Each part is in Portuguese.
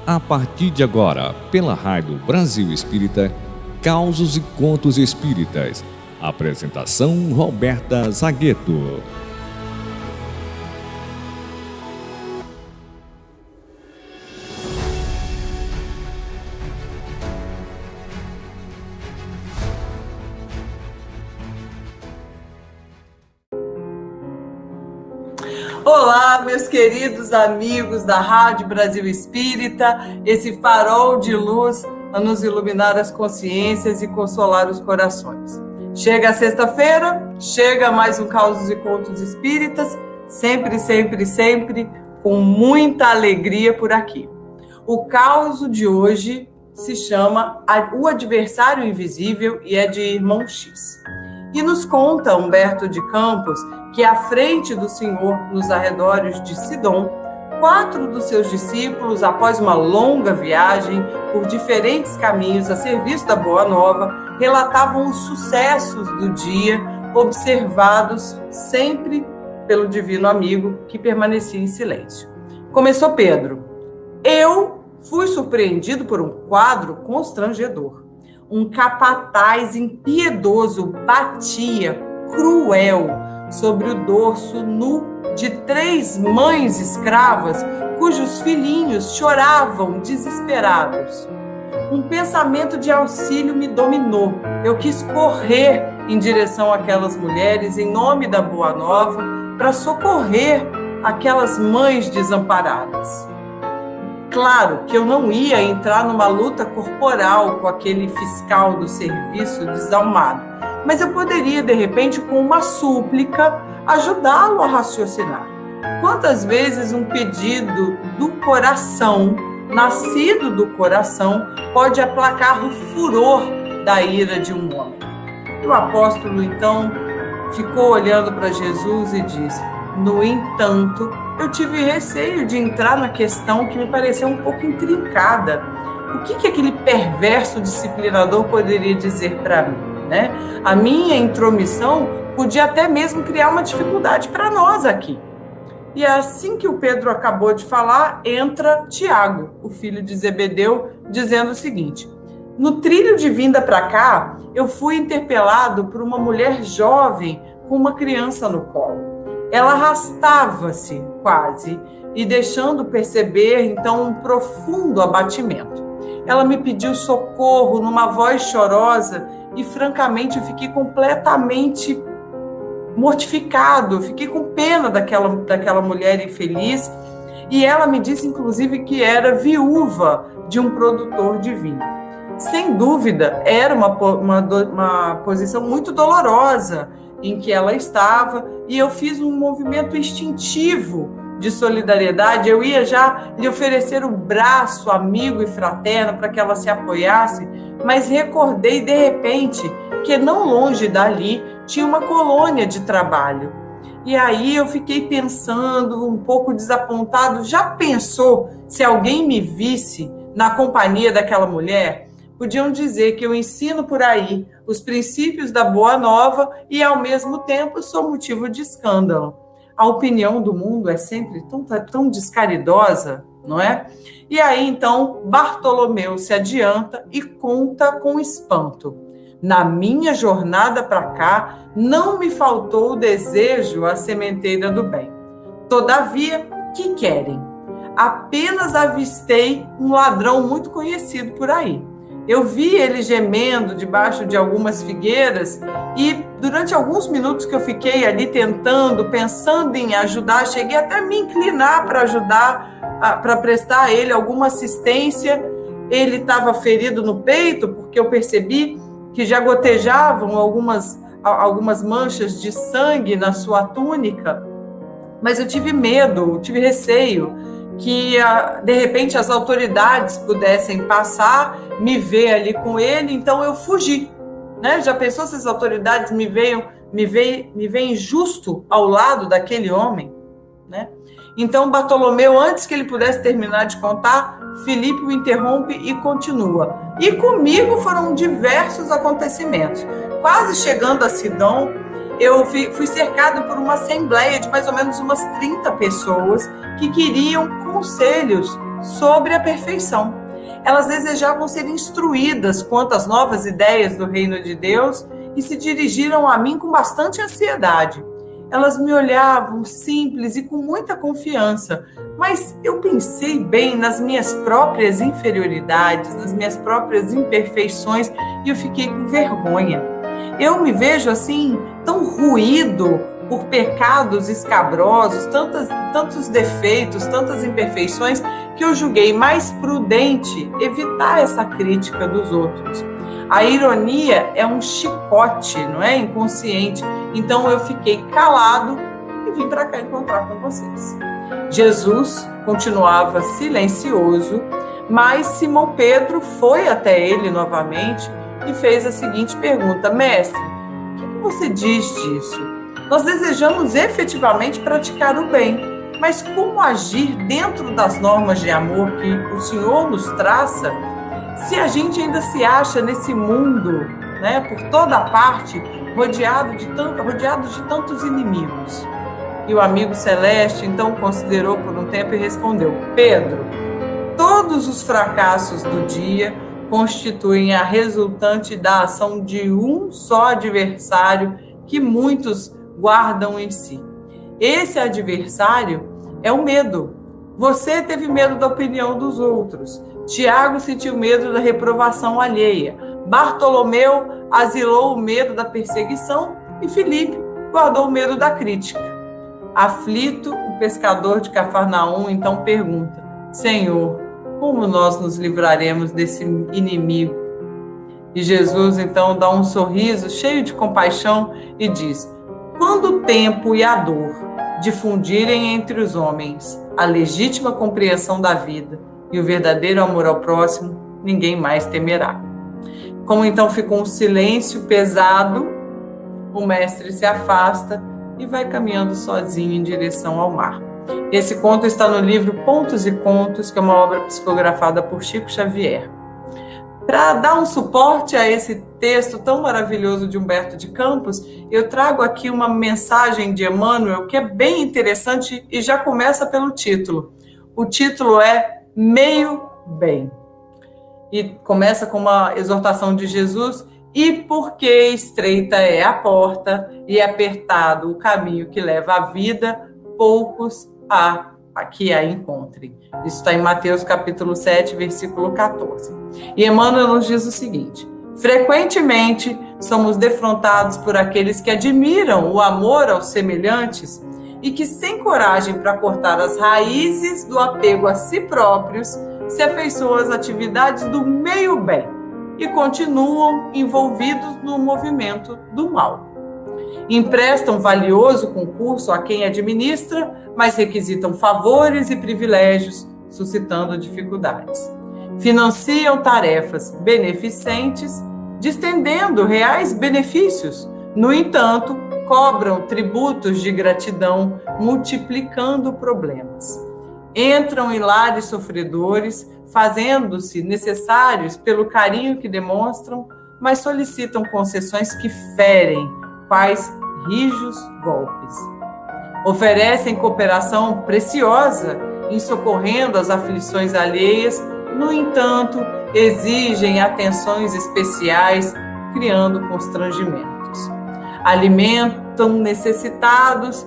A partir de agora, pela Rádio Brasil Espírita, Causos e Contos Espíritas. Apresentação Roberta Zagueto. Olá, meus queridos amigos da Rádio Brasil Espírita, esse farol de luz a nos iluminar as consciências e consolar os corações. Chega a sexta-feira, chega mais um Causos e Contos Espíritas, sempre, sempre, sempre com muita alegria por aqui. O causo de hoje se chama O Adversário Invisível e é de Irmão X. E nos conta Humberto de Campos que à frente do Senhor, nos arredores de Sidom, 4 dos seus discípulos, após uma longa viagem por diferentes caminhos a serviço da Boa Nova, relatavam os sucessos do dia, observados sempre pelo divino amigo que permanecia em silêncio. Começou Pedro. Eu fui surpreendido por um quadro constrangedor. Um capataz impiedoso batia, cruel, sobre o dorso nu de 3 mães escravas, cujos filhinhos choravam desesperados. Um pensamento de auxílio me dominou. Eu quis correr em direção àquelas mulheres, em nome da Boa Nova, para socorrer aquelas mães desamparadas. Claro que eu não ia entrar numa luta corporal com aquele fiscal do serviço desalmado, mas eu poderia, de repente, com uma súplica, ajudá-lo a raciocinar. Quantas vezes um pedido do coração, nascido do coração, pode aplacar o furor da ira de um homem? E o apóstolo, então, ficou olhando para Jesus e disse: no entanto, eu tive receio de entrar na questão que me pareceu um pouco intrincada. O que aquele perverso disciplinador poderia dizer para mim, né? A minha intromissão podia até mesmo criar uma dificuldade para nós aqui. E assim que o Pedro acabou de falar, entra Tiago, o filho de Zebedeu, dizendo o seguinte: no trilho de vinda para cá, eu fui interpelado por uma mulher jovem com uma criança no colo. Ela arrastava-se quase e deixando perceber, então, um profundo abatimento. Ela me pediu socorro numa voz chorosa e, francamente, eu fiquei completamente mortificado, fiquei com pena daquela mulher infeliz, e ela me disse, inclusive, que era viúva de um produtor de vinho. Sem dúvida, era uma posição muito dolorosa em que ela estava, e eu fiz um movimento instintivo de solidariedade. Eu ia já lhe oferecer o braço amigo e fraterno para que ela se apoiasse, mas recordei de repente que não longe dali tinha uma colônia de trabalho. E aí eu fiquei pensando, um pouco desapontado. Já pensou se alguém me visse na companhia daquela mulher? Podiam dizer que eu ensino por aí os princípios da Boa Nova e, ao mesmo tempo, sou motivo de escândalo. A opinião do mundo é sempre tão descaridosa, não é? E aí, então, Bartolomeu se adianta e conta com espanto. Na minha jornada para cá, não me faltou o desejo à sementeira do bem. Todavia, que querem? Apenas avistei um ladrão muito conhecido por aí. Eu vi ele gemendo debaixo de algumas figueiras e durante alguns minutos que eu fiquei ali pensando em ajudar, cheguei até a me inclinar para ajudar, para prestar a ele alguma assistência. Ele estava ferido no peito porque eu percebi que já gotejavam algumas manchas de sangue na sua túnica, mas eu tive medo, tive receio que, de repente, as autoridades pudessem passar, me ver ali com ele, então eu fugi, né? Já pensou se as autoridades me veem justo ao lado daquele homem, né? Então, Bartolomeu, antes que ele pudesse terminar de contar, Filipe o interrompe e continua. E comigo foram diversos acontecimentos. Quase chegando a Sidom, eu fui cercado por uma assembleia de mais ou menos umas 30 pessoas que queriam conselhos sobre a perfeição. Elas desejavam ser instruídas quanto às novas ideias do reino de Deus e se dirigiram a mim com bastante ansiedade. Elas me olhavam simples e com muita confiança, mas eu pensei bem nas minhas próprias inferioridades, nas minhas próprias imperfeições, e eu fiquei com vergonha. Eu me vejo assim, tão ruído por pecados escabrosos, tantos defeitos, tantas imperfeições, que eu julguei mais prudente evitar essa crítica dos outros. A ironia é um chicote, não é? Inconsciente. Então eu fiquei calado e vim para cá encontrar com vocês. Jesus continuava silencioso, mas Simão Pedro foi até ele novamente e fez a seguinte pergunta: Mestre, o que você diz disso? Nós desejamos efetivamente praticar o bem, mas como agir dentro das normas de amor que o Senhor nos traça, se a gente ainda se acha nesse mundo, né, por toda parte, rodeado de tantos inimigos? E o amigo celeste então considerou por um tempo e respondeu: Pedro, todos os fracassos do dia constituem a resultante da ação de um só adversário que muitos guardam em si. Esse adversário é o medo. Você teve medo da opinião dos outros. Tiago sentiu medo da reprovação alheia. Bartolomeu asilou o medo da perseguição e Filipe guardou o medo da crítica. Aflito, o pescador de Cafarnaum então pergunta: Senhor, como nós nos livraremos desse inimigo? E Jesus então dá um sorriso cheio de compaixão e diz: quando o tempo e a dor difundirem entre os homens a legítima compreensão da vida e o verdadeiro amor ao próximo, ninguém mais temerá. Como então ficou um silêncio pesado, o mestre se afasta e vai caminhando sozinho em direção ao mar. Esse conto está no livro Pontos e Contos, que é uma obra psicografada por Chico Xavier. Para dar um suporte a esse texto tão maravilhoso de Humberto de Campos, eu trago aqui uma mensagem de Emmanuel que é bem interessante e já começa pelo título. O título é Meio Bem. E começa com uma exortação de Jesus: e porque estreita é a porta e apertado o caminho que leva à vida, poucos há que a encontrem. Isso está em Mateus capítulo 7, versículo 14. E Emmanuel nos diz o seguinte: frequentemente somos defrontados por aqueles que admiram o amor aos semelhantes e que, sem coragem para cortar as raízes do apego a si próprios, se afeiçoam às atividades do meio-bem e continuam envolvidos no movimento do mal. Emprestam valioso concurso a quem administra, mas requisitam favores e privilégios, suscitando dificuldades. Financiam tarefas beneficentes, distendendo reais benefícios. No entanto, cobram tributos de gratidão, multiplicando problemas. Entram em lares sofredores, fazendo-se necessários pelo carinho que demonstram, mas solicitam concessões que ferem, quais rijos golpes. Oferecem cooperação preciosa em socorrendo as aflições alheias, no entanto, exigem atenções especiais, criando constrangimentos. Alimentam necessitados,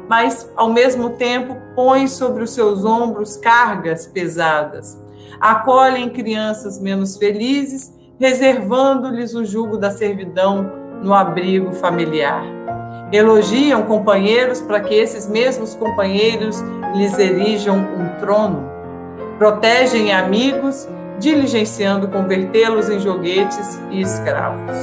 mas, ao mesmo tempo, põem sobre os seus ombros cargas pesadas. Acolhem crianças menos felizes, reservando-lhes o jugo da servidão no abrigo familiar. Elogiam companheiros para que esses mesmos companheiros lhes erijam um trono. Protegem amigos, diligenciando convertê-los em joguetes e escravos.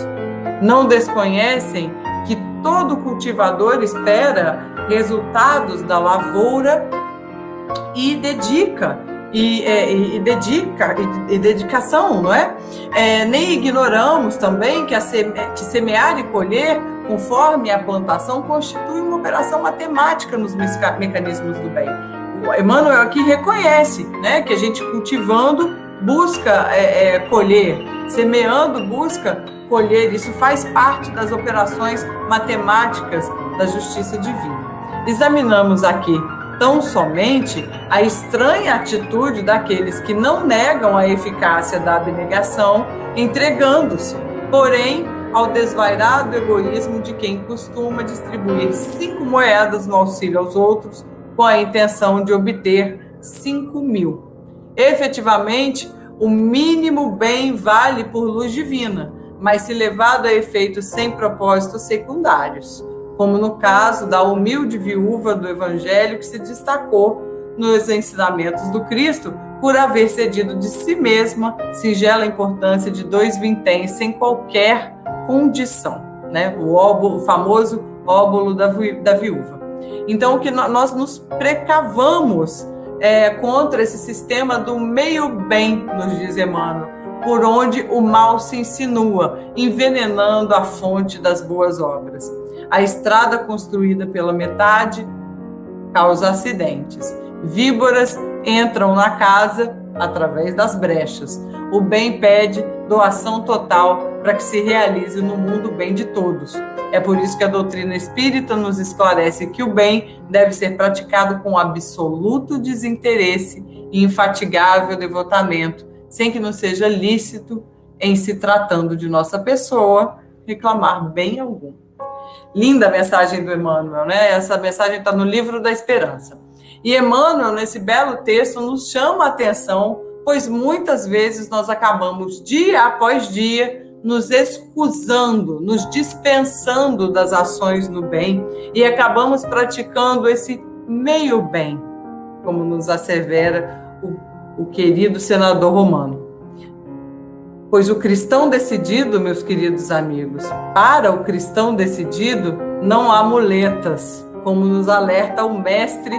Não desconhecem que todo cultivador espera resultados da lavoura e dedicação, não é? Nem ignoramos também que semear e colher conforme a plantação constitui uma operação matemática nos mecanismos do bem. O Emmanuel aqui reconhece, né, que a gente cultivando busca colher, semeando busca colher. Isso faz parte das operações matemáticas da justiça divina. Examinamos aqui tão somente a estranha atitude daqueles que não negam a eficácia da abnegação, entregando-se, porém, ao desvairado egoísmo de quem costuma distribuir 5 moedas no auxílio aos outros com a intenção de obter 5.000. Efetivamente, o mínimo bem vale por luz divina, mas se levado a efeitos sem propósitos secundários, como no caso da humilde viúva do Evangelho que se destacou nos ensinamentos do Cristo por haver cedido de si mesma singela importância de 2 vinténs sem qualquer condição, né? O famoso óbolo da viúva. Então, que nós nos precavamos contra esse sistema do meio-bem, nos diz Emmanuel, por onde o mal se insinua, envenenando a fonte das boas obras. A estrada construída pela metade causa acidentes. Víboras entram na casa através das brechas. O bem pede doação total para que se realize no mundo o bem de todos. É por isso que a doutrina espírita nos esclarece que o bem deve ser praticado com absoluto desinteresse e infatigável devotamento, sem que nos seja lícito, em se tratando de nossa pessoa, reclamar bem algum. Linda a mensagem do Emmanuel, né? Essa mensagem está no Livro da Esperança. E Emmanuel, nesse belo texto, nos chama a atenção, pois muitas vezes nós acabamos, dia após dia, nos excusando, nos dispensando das ações no bem e acabamos praticando esse meio bem, como nos assevera o querido senador romano. Pois o cristão decidido, meus queridos amigos, para o cristão decidido não há muletas, como nos alerta o mestre,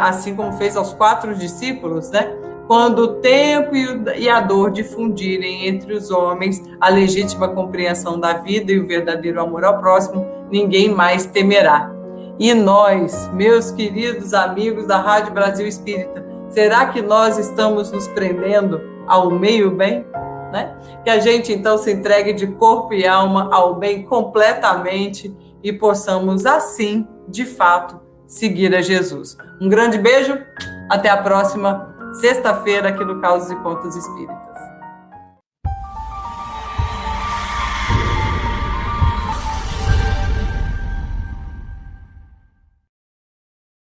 assim como fez aos 4 discípulos, né? Quando o tempo e a dor difundirem entre os homens a legítima compreensão da vida e o verdadeiro amor ao próximo, ninguém mais temerá. E nós, meus queridos amigos da Rádio Brasil Espírita, será que nós estamos nos prendendo ao meio-bem? Né? Que a gente, então, se entregue de corpo e alma ao bem completamente e possamos, assim, de fato, seguir a Jesus. Um grande beijo, até a próxima sexta-feira aqui no Causos e Contos Espíritas.